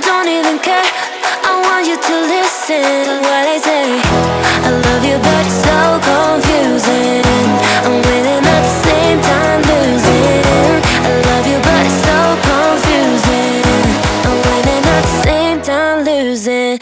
don't even care. I want you to listen to what I say. I love you, but it's so confusing. I'm winning at the same time losing. I love you, but it's so confusing. I'm winning at the same time losing.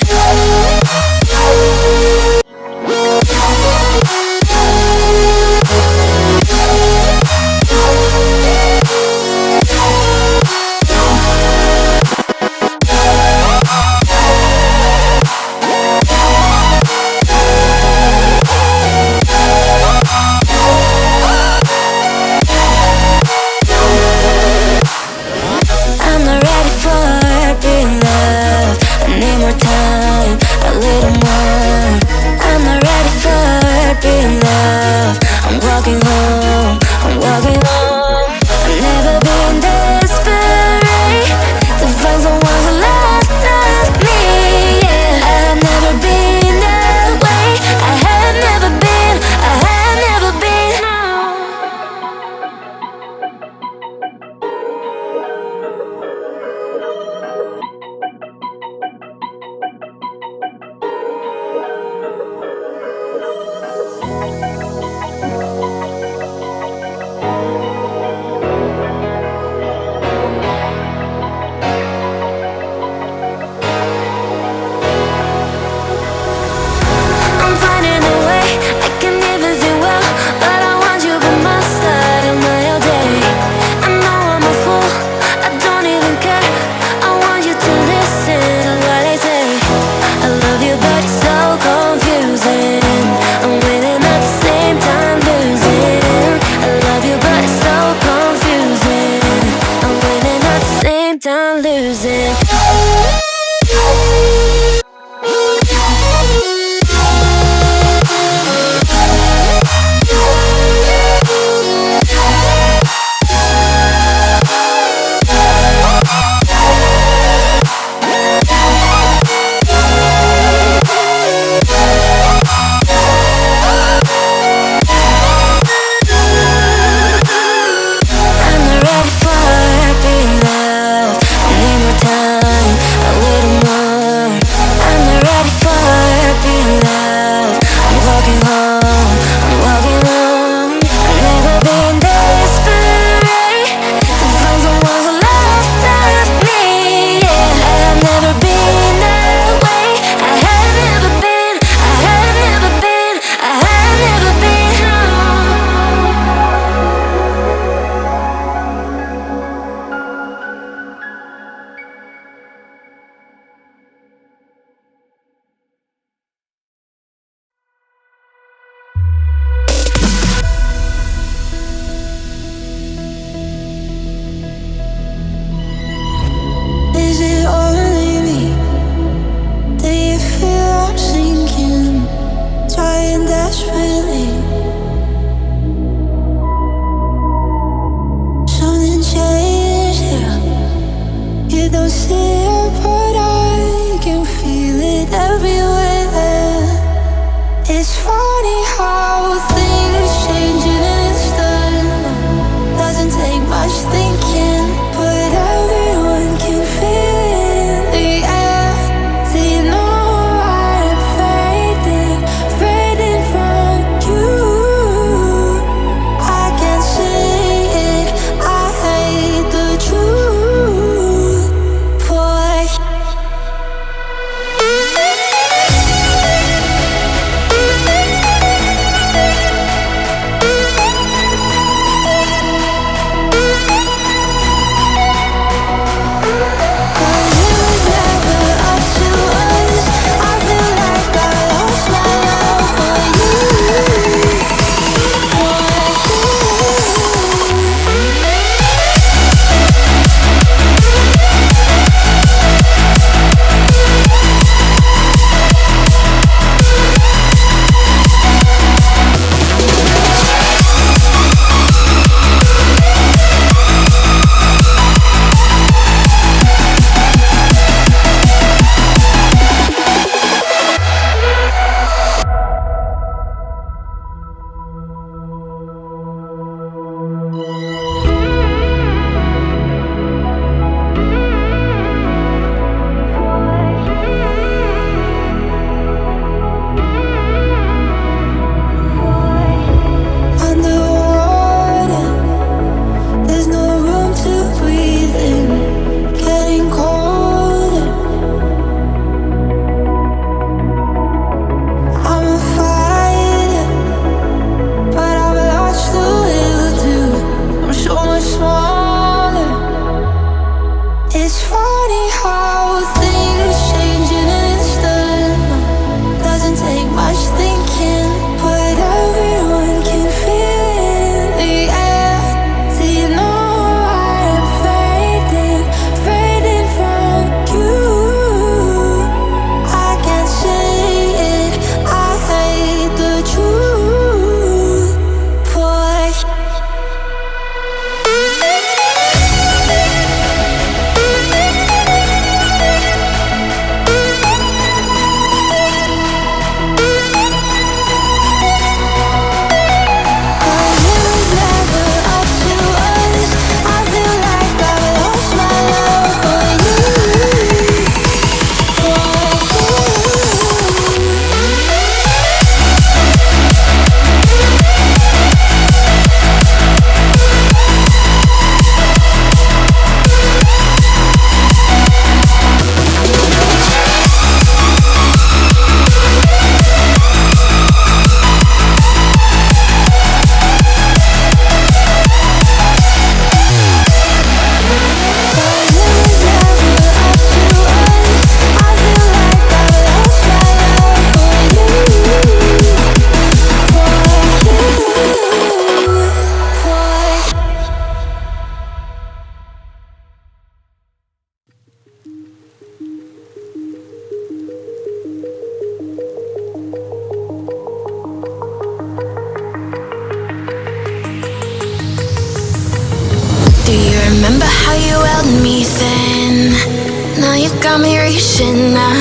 you got me reaching out.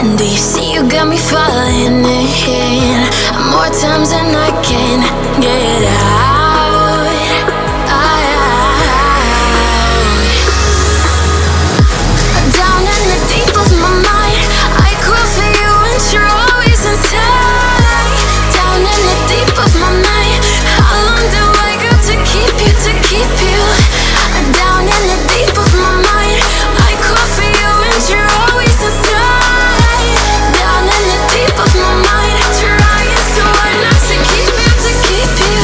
And do you see you got me falling in more times than I can get out. Down in the deep of my mind, I crawl for you and you're always inside. Down in the deep of my mind, how long do I got to keep you, to keep you? Down in the deep of my mind, I crawl for you and you're always inside. Down in the deep of my mind, trying so hard not to keep you, to keep you.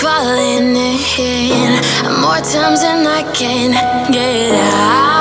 Falling in more times than I can get out.